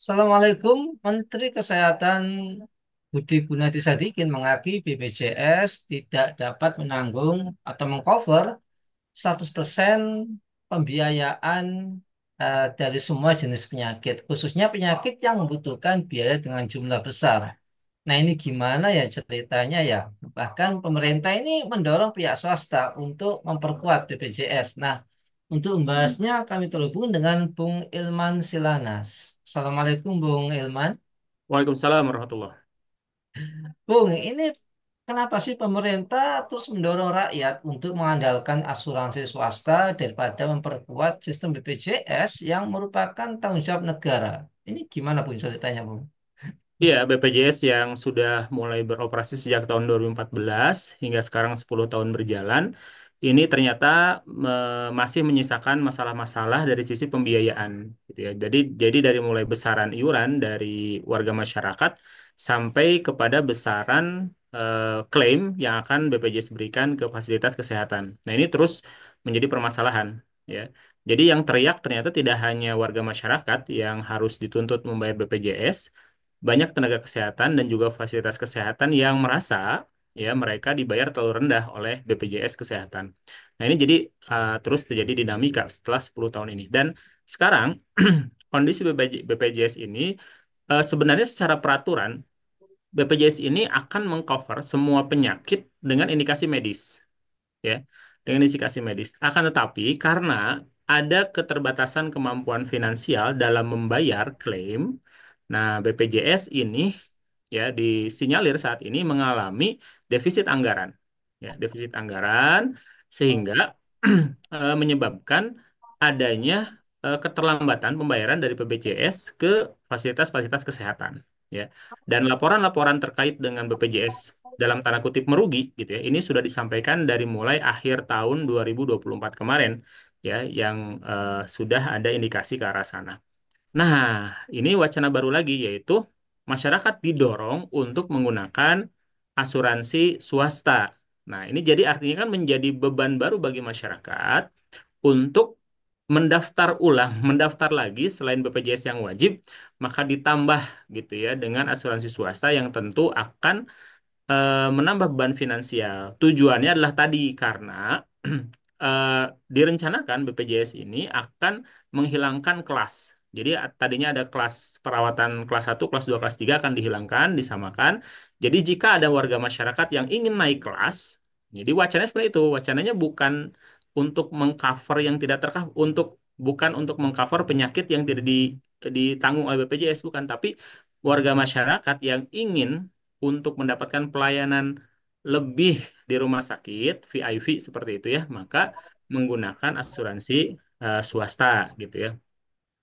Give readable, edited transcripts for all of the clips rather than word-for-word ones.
Assalamualaikum, Menteri Kesehatan Budi Gunadi Sadikin mengakui BPJS tidak dapat menanggung atau mengcover 100% pembiayaan dari semua jenis penyakit, khususnya penyakit yang membutuhkan biaya dengan jumlah besar. Nah, ini gimana ya ceritanya ya? Bahkan pemerintah ini mendorong pihak swasta untuk memperkuat BPJS. Nah, untuk membahasnya kami terhubung dengan Bung Ilman Silanas. Assalamualaikum Bung Ilman. Waalaikumsalam warahmatullah. Bung, ini kenapa sih pemerintah terus mendorong rakyat untuk mengandalkan asuransi swasta daripada memperkuat sistem BPJS yang merupakan tanggung jawab negara? Ini gimana Bung ceritanya Bung? Iya, BPJS yang sudah mulai beroperasi sejak tahun 2014 hingga sekarang 10 tahun berjalan, ini ternyata masih menyisakan masalah-masalah dari sisi pembiayaan, gitu ya. Jadi dari mulai besaran iuran dari warga masyarakat sampai kepada besaran klaim yang akan BPJS berikan ke fasilitas kesehatan. Nah, ini terus menjadi permasalahan, ya. Jadi yang teriak ternyata tidak hanya warga masyarakat yang harus dituntut membayar BPJS, banyak tenaga kesehatan dan juga fasilitas kesehatan yang merasa ya mereka dibayar terlalu rendah oleh BPJS Kesehatan. Nah, ini jadi terus terjadi dinamika setelah 10 tahun ini. Dan sekarang kondisi BPJS ini sebenarnya secara peraturan BPJS ini akan mengcover semua penyakit dengan indikasi medis, ya, dengan indikasi medis. Akan tetapi karena ada keterbatasan kemampuan finansial dalam membayar klaim, nah BPJS ini ya disinyalir saat ini mengalami defisit anggaran, ya, defisit anggaran sehingga menyebabkan adanya keterlambatan pembayaran dari BPJS ke fasilitas-fasilitas kesehatan, ya. Dan laporan-laporan terkait dengan BPJS dalam tanda kutip merugi gitu ya. Ini sudah disampaikan dari mulai akhir tahun 2024 kemarin, ya, yang sudah ada indikasi ke arah sana. Nah, ini wacana baru lagi yaitu masyarakat didorong untuk menggunakan asuransi swasta. Nah, ini jadi artinya kan menjadi beban baru bagi masyarakat untuk mendaftar ulang, mendaftar lagi selain BPJS yang wajib, maka ditambah gitu ya dengan asuransi swasta yang tentu akan menambah beban finansial. Tujuannya adalah tadi karena eh, direncanakan BPJS ini akan menghilangkan kelas. Jadi tadinya ada kelas perawatan kelas 1, kelas 2, kelas 3 akan dihilangkan, disamakan. Jadi jika ada warga masyarakat yang ingin naik kelas, jadi wacananya seperti itu. Wacananya bukan untuk mengcover yang tidak tercover, bukan untuk mengcover penyakit yang tidak ditanggung oleh BPJS, bukan, tapi warga masyarakat yang ingin untuk mendapatkan pelayanan lebih di rumah sakit, VIP seperti itu ya, maka menggunakan asuransi swasta gitu ya.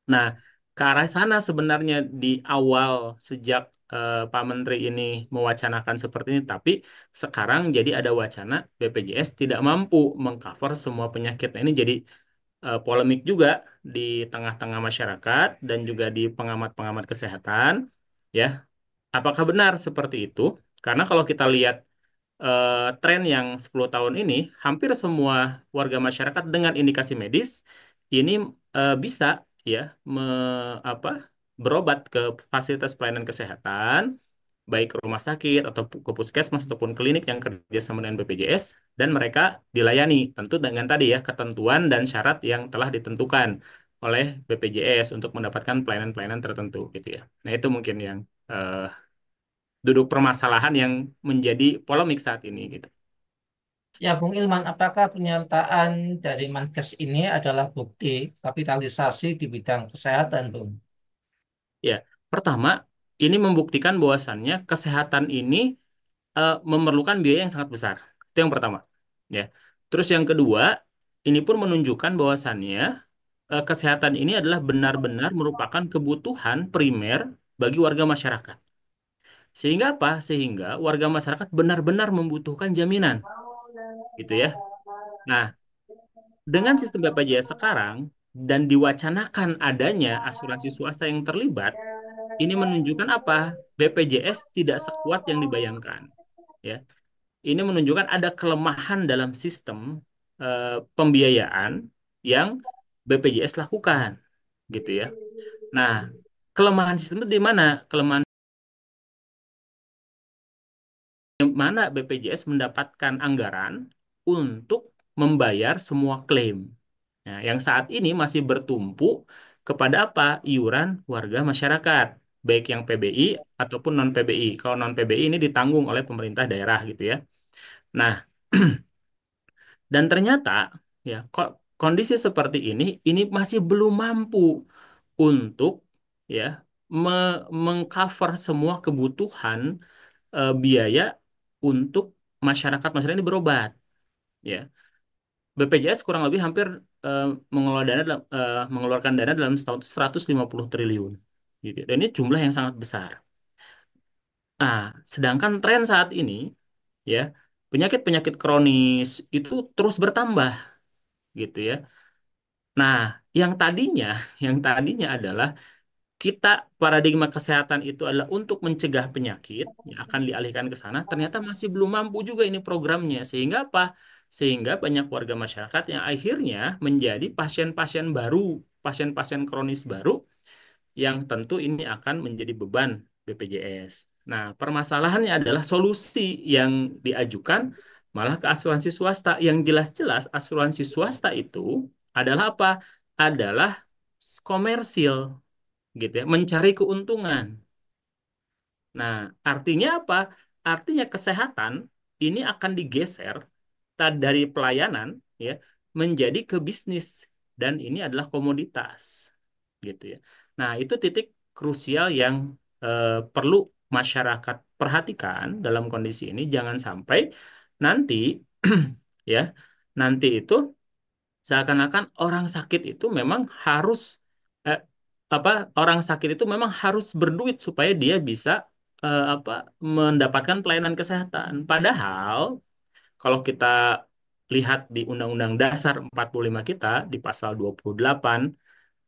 Nah, ke arah sana sebenarnya di awal sejak Pak Menteri ini mewacanakan seperti ini, tapi sekarang jadi ada wacana BPJS tidak mampu mengcover semua penyakit. Nah, ini jadi polemik juga di tengah-tengah masyarakat dan juga di pengamat-pengamat kesehatan, ya. Apakah benar seperti itu? Karena kalau kita lihat tren yang 10 tahun ini, hampir semua warga masyarakat dengan indikasi medis ini bisa ya apa berobat ke fasilitas pelayanan kesehatan, baik ke rumah sakit atau ke puskesmas ataupun klinik yang kerja sama dengan BPJS, dan mereka dilayani tentu dengan tadi ya ketentuan dan syarat yang telah ditentukan oleh BPJS untuk mendapatkan pelayanan-pelayanan tertentu gitu ya. Nah, itu mungkin yang eh, duduk permasalahan yang menjadi polemik saat ini gitu. Ya, Bung Ilman, apakah pernyataan dari Menkes ini adalah bukti kapitalisasi di bidang kesehatan, Bung? Ya, pertama, ini membuktikan bahwasannya kesehatan ini memerlukan biaya yang sangat besar. Itu yang pertama. Ya. Terus yang kedua, ini pun menunjukkan bahwasannya kesehatan ini adalah benar-benar merupakan kebutuhan primer bagi warga masyarakat. Sehingga apa? Sehingga warga masyarakat benar-benar membutuhkan jaminan, gitu ya. Nah, dengan sistem BPJS sekarang dan diwacanakan adanya asuransi swasta yang terlibat, ini menunjukkan apa? BPJS tidak sekuat yang dibayangkan. Ya, ini menunjukkan ada kelemahan dalam sistem pembiayaan yang BPJS lakukan, gitu ya. Nah, kelemahan sistem itu di mana? Kelemahan di mana BPJS mendapatkan anggaran untuk membayar semua klaim. Nah, yang saat ini masih bertumpu kepada apa? Iuran warga masyarakat, baik yang PBI ataupun non PBI. Kalau non PBI ini ditanggung oleh pemerintah daerah gitu ya. Nah, dan ternyata ya kok kondisi seperti ini masih belum mampu untuk ya mengcover semua kebutuhan biaya untuk masyarakat ini berobat ya. BPJS kurang lebih hampir eh, mengeluarkan dana dalam setahun itu 150 triliun gitu. Dan ini jumlah yang sangat besar. Nah, sedangkan tren saat ini ya penyakit-penyakit kronis itu terus bertambah gitu ya. Nah, yang tadinya yang tadinya adalah kita paradigma kesehatan itu adalah untuk mencegah penyakit yang akan dialihkan ke sana, ternyata masih belum mampu juga ini programnya. Sehingga apa? Sehingga banyak warga masyarakat yang akhirnya menjadi pasien-pasien baru, pasien-pasien kronis baru yang tentu ini akan menjadi beban BPJS. Nah, permasalahannya adalah solusi yang diajukan malah ke asuransi swasta. Yang jelas-jelas asuransi swasta itu adalah apa? Adalah komersil gitu ya, mencari keuntungan. Nah, artinya apa? Artinya kesehatan ini akan digeser dari pelayanan ya menjadi ke bisnis dan ini adalah komoditas gitu ya. Nah, itu titik krusial yang perlu masyarakat perhatikan dalam kondisi ini jangan sampai nanti ya nanti itu seakan-akan orang sakit itu memang harus eh, apa orang sakit itu memang harus berduit supaya dia bisa apa mendapatkan pelayanan kesehatan. Padahal kalau kita lihat di Undang-Undang Dasar 45 kita di pasal 28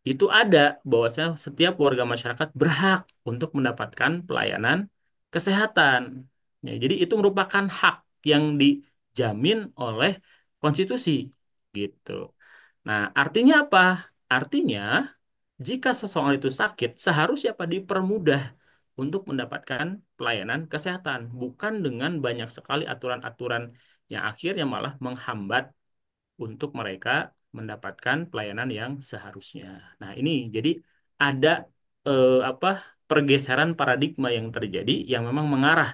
itu ada bahwasanya setiap warga masyarakat berhak untuk mendapatkan pelayanan kesehatan. Ya, jadi itu merupakan hak yang dijamin oleh konstitusi gitu. Nah, artinya apa? Artinya, jika seseorang itu sakit, seharusnya apa dipermudah untuk mendapatkan pelayanan kesehatan, bukan dengan banyak sekali aturan-aturan yang akhirnya malah menghambat untuk mereka mendapatkan pelayanan yang seharusnya. Nah, ini jadi ada apa pergeseran paradigma yang terjadi yang memang mengarah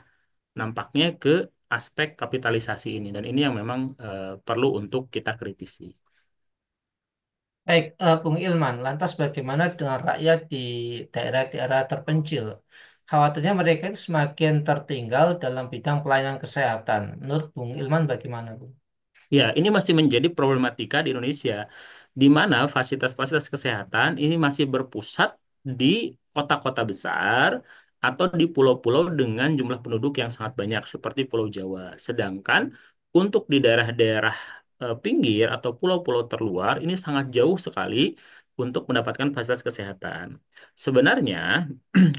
nampaknya ke aspek kapitalisasi ini dan ini yang memang perlu untuk kita kritisi. Baik, Bung Ilman, lantas bagaimana dengan rakyat di daerah-daerah terpencil? Khawatirnya mereka itu semakin tertinggal dalam bidang pelayanan kesehatan. Menurut Bung Ilman bagaimana, Bu? Ya, ini masih menjadi problematika di Indonesia, di mana fasilitas-fasilitas kesehatan ini masih berpusat di kota-kota besar atau di pulau-pulau dengan jumlah penduduk yang sangat banyak, seperti Pulau Jawa. Sedangkan untuk di daerah-daerah pinggir atau pulau-pulau terluar, ini sangat jauh sekali untuk mendapatkan fasilitas kesehatan. Sebenarnya,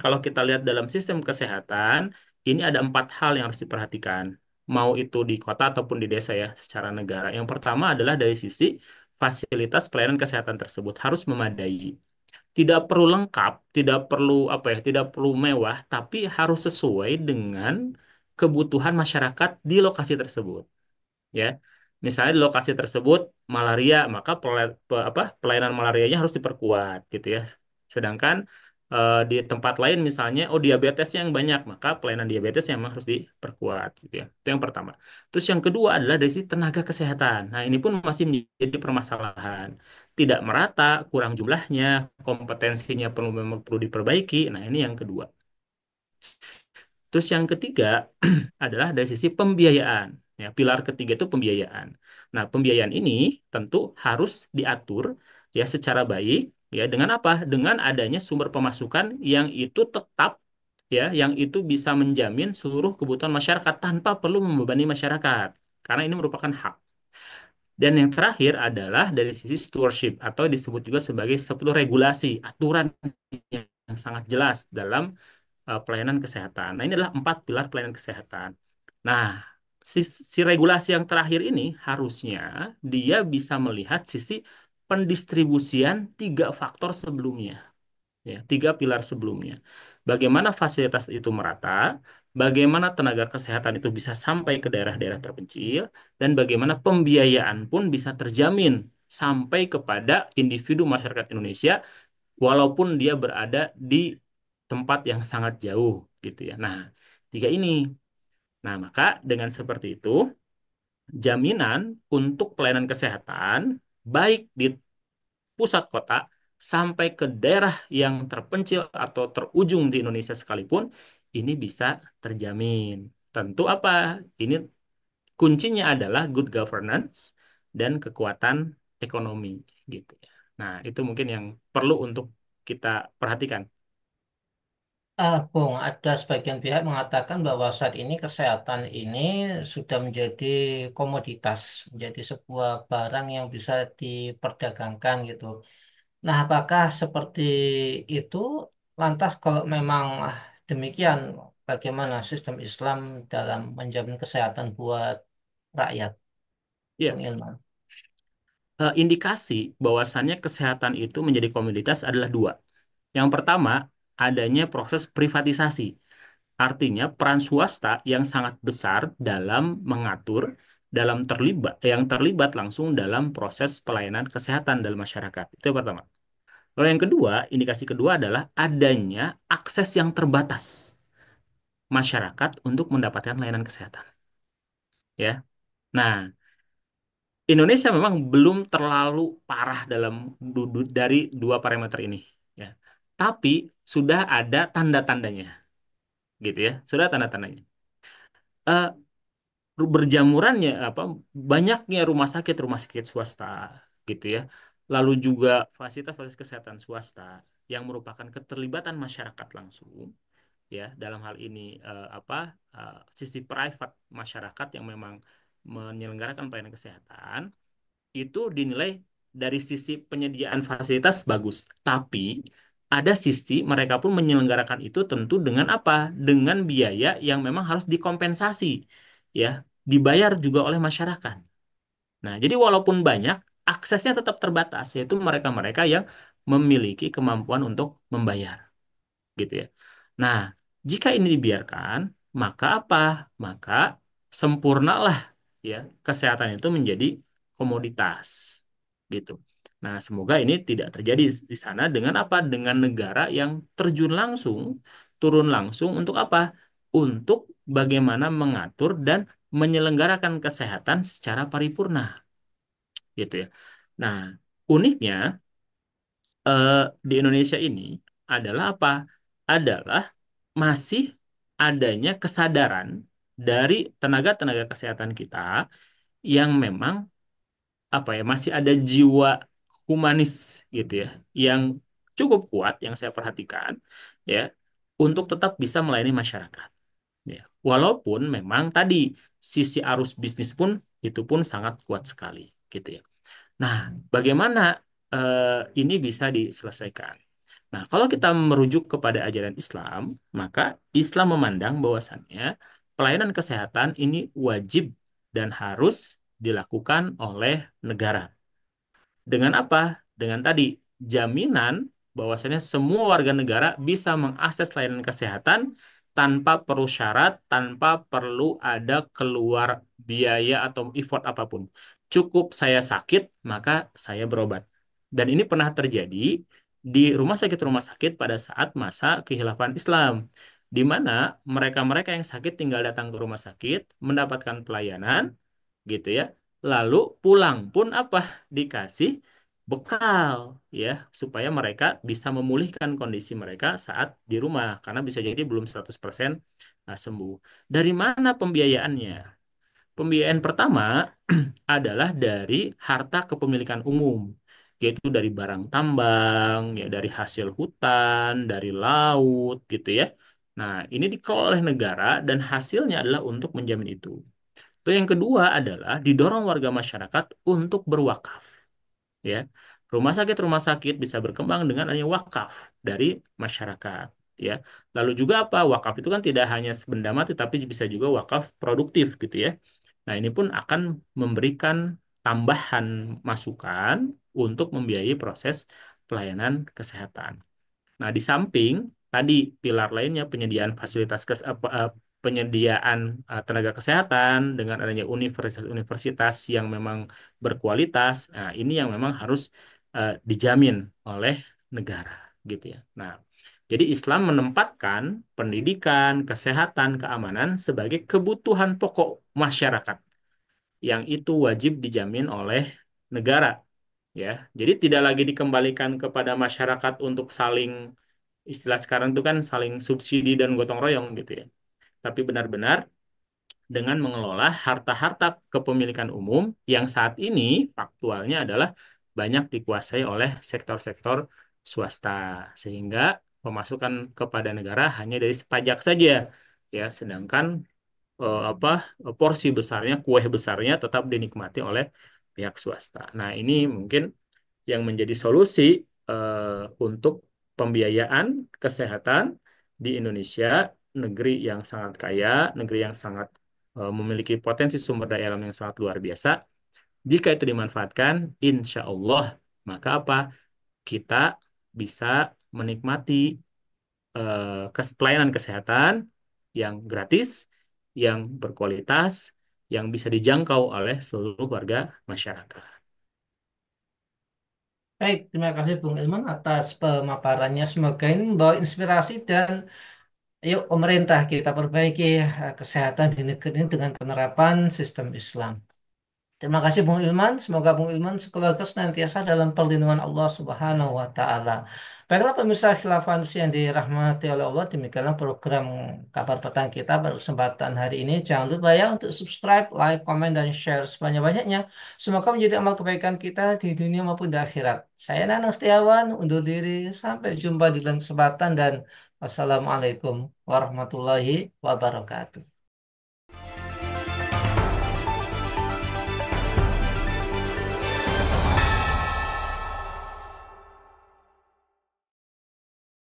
kalau kita lihat dalam sistem kesehatan, ini ada 4 hal yang harus diperhatikan mau itu di kota ataupun di desa ya secara negara. Yang pertama adalah dari sisi fasilitas pelayanan kesehatan tersebut harus memadai. Tidak perlu lengkap, tidak perlu apa ya, tidak perlu mewah, tapi harus sesuai dengan kebutuhan masyarakat di lokasi tersebut ya. Misalnya di lokasi tersebut malaria, maka pelayanan malarianya harus diperkuat gitu ya. Sedangkan di tempat lain misalnya oh diabetesnya yang banyak, maka pelayanan diabetes yang memang harus diperkuat gitu ya. Itu yang pertama. Terus yang kedua adalah dari sisi tenaga kesehatan. Nah, ini pun masih menjadi permasalahan. Tidak merata, kurang jumlahnya, kompetensinya memang perlu diperbaiki. Nah, ini yang kedua. Terus yang ketiga adalah dari sisi pembiayaan. Ya, pilar ketiga itu pembiayaan. Nah, pembiayaan ini tentu harus diatur ya secara baik ya dengan apa? Dengan adanya sumber pemasukan yang itu tetap ya, yang itu bisa menjamin seluruh kebutuhan masyarakat tanpa perlu membebani masyarakat. Karena ini merupakan hak. Dan yang terakhir adalah dari sisi stewardship atau disebut juga sebagai sebuah regulasi, aturan yang sangat jelas dalam pelayanan kesehatan. Nah, ini adalah 4 pilar pelayanan kesehatan. Nah, si regulasi yang terakhir ini harusnya dia bisa melihat sisi pendistribusian 3 faktor sebelumnya. Ya, tiga pilar sebelumnya. Bagaimana fasilitas itu merata, bagaimana tenaga kesehatan itu bisa sampai ke daerah-daerah terpencil, dan bagaimana pembiayaan pun bisa terjamin sampai kepada individu masyarakat Indonesia, walaupun dia berada di tempat yang sangat jauh, gitu ya. Nah, tiga ini. Nah, maka dengan seperti itu, jaminan untuk pelayanan kesehatan baik di pusat kota sampai ke daerah yang terpencil atau terujung di Indonesia sekalipun ini bisa terjamin. Tentu apa? Ini kuncinya adalah good governance dan kekuatan ekonomi gitu ya. Nah, itu mungkin yang perlu untuk kita perhatikan. Bung, ada sebagian pihak mengatakan bahwa saat ini kesehatan ini sudah menjadi komoditas, menjadi sebuah barang yang bisa diperdagangkan gitu. Nah, apakah seperti itu? Lantas kalau memang demikian, bagaimana sistem Islam dalam menjamin kesehatan buat rakyat, Ya, Bung Ilman? indikasi bahwasannya kesehatan itu menjadi komoditas adalah dua. Yang pertama, adanya proses privatisasi. Artinya peran swasta yang sangat besar dalam mengatur, dalam terlibat, yang terlibat langsung dalam proses pelayanan kesehatan dalam masyarakat. Itu yang pertama. Lalu yang kedua, indikasi kedua adalah adanya akses yang terbatas masyarakat untuk mendapatkan layanan kesehatan. Ya, nah Indonesia memang belum terlalu parah dalam dari dua parameter ini. Ya, tapi sudah ada tanda-tandanya, gitu ya, sudah tanda-tandanya. Eh, Berjamurannya apa banyaknya rumah sakit swasta gitu ya, lalu juga fasilitas-fasilitas kesehatan swasta yang merupakan keterlibatan masyarakat langsung ya dalam hal ini sisi private masyarakat yang memang menyelenggarakan pelayanan kesehatan itu dinilai dari sisi penyediaan fasilitas bagus, tapi ada sisi mereka pun menyelenggarakan itu tentu dengan apa? Dengan biaya yang memang harus dikompensasi, ya, dibayar juga oleh masyarakat. Nah, jadi walaupun banyak, aksesnya tetap terbatas, yaitu mereka-mereka yang memiliki kemampuan untuk membayar gitu ya. Nah, jika ini dibiarkan, maka apa? Maka sempurnalah ya kesehatan itu menjadi komoditas gitu. Nah, semoga ini tidak terjadi di sana dengan apa? Dengan negara yang terjun langsung, turun langsung untuk apa? Untuk bagaimana mengatur dan menyelenggarakan kesehatan secara paripurna gitu ya. Nah, uniknya eh, di Indonesia ini adalah apa? Adalah masih adanya kesadaran dari tenaga-tenaga kesehatan kita yang memang apa ya masih ada jiwa humanis gitu ya yang cukup kuat yang saya perhatikan ya untuk tetap bisa melayani masyarakat ya walaupun memang tadi sisi arus bisnis pun itu pun sangat kuat sekali gitu ya. Nah, bagaimana ini bisa diselesaikan? Nah, kalau kita merujuk kepada ajaran Islam, maka Islam memandang bahwasannya pelayanan kesehatan ini wajib dan harus dilakukan oleh negara. Dengan apa? Dengan tadi jaminan bahwasanya semua warga negara bisa mengakses layanan kesehatan tanpa perlu syarat, tanpa perlu ada keluar biaya atau effort apapun. Cukup saya sakit, maka saya berobat. Dan ini pernah terjadi di rumah sakit pada saat masa kekhilafan Islam, di mana mereka-mereka yang sakit tinggal datang ke rumah sakit, mendapatkan pelayanan, gitu ya. Lalu pulang pun apa? Dikasih bekal ya supaya mereka bisa memulihkan kondisi mereka saat di rumah karena bisa jadi belum 100% sembuh. Dari mana pembiayaannya? Pembiayaan pertama adalah dari harta kepemilikan umum, yaitu dari barang tambang, ya dari hasil hutan, dari laut gitu ya. Nah, ini dikelola oleh negara dan hasilnya adalah untuk menjamin itu. Itu yang kedua adalah didorong warga masyarakat untuk berwakaf. Ya, rumah sakit bisa berkembang dengan adanya wakaf dari masyarakat. Ya, lalu juga apa? Wakaf itu kan tidak hanya benda mati, tapi bisa juga wakaf produktif gitu ya. Nah, ini pun akan memberikan tambahan masukan untuk membiayai proses pelayanan kesehatan. Nah, di samping tadi pilar lainnya penyediaan fasilitas penyediaan tenaga kesehatan dengan adanya universitas-universitas yang memang berkualitas. Nah, ini yang memang harus dijamin oleh negara gitu ya. Nah, jadi Islam menempatkan pendidikan, kesehatan, keamanan sebagai kebutuhan pokok masyarakat yang itu wajib dijamin oleh negara ya. Jadi tidak lagi dikembalikan kepada masyarakat untuk saling istilah sekarang itu kan saling subsidi dan gotong royong gitu ya. Tapi benar-benar dengan mengelola harta-harta kepemilikan umum yang saat ini faktualnya adalah banyak dikuasai oleh sektor-sektor swasta sehingga pemasukan kepada negara hanya dari pajak saja ya, sedangkan apa porsi besarnya, kue besarnya tetap dinikmati oleh pihak swasta. Nah, ini mungkin yang menjadi solusi untuk pembiayaan kesehatan di Indonesia, negeri yang sangat kaya, negeri yang sangat memiliki potensi sumber daya alam yang sangat luar biasa. Jika itu dimanfaatkan, insya Allah, maka apa? Kita bisa menikmati pelayanan kesehatan yang gratis, yang berkualitas, yang bisa dijangkau oleh seluruh warga masyarakat. Baik, terima kasih Bung Ilman atas pemaparannya. Semoga ini membawa inspirasi dan yuk pemerintah kita perbaiki kesehatan di negeri ini dengan penerapan sistem Islam. Terima kasih Bung Ilman. Semoga Bung Ilman sekeluarga senantiasa dalam perlindungan Allah Subhanahu wa taala. Baiklah pemirsa khilafan yang dirahmati oleh Allah, demikianlah program kabar petang kita pada kesempatan hari ini. Jangan lupa ya untuk subscribe, like, komen, dan share sebanyak-banyaknya. Semoga menjadi amal kebaikan kita di dunia maupun di akhirat. Saya Nanang Setiawan, undur diri. Sampai jumpa di lain kesempatan dan wassalamualaikum warahmatullahi wabarakatuh.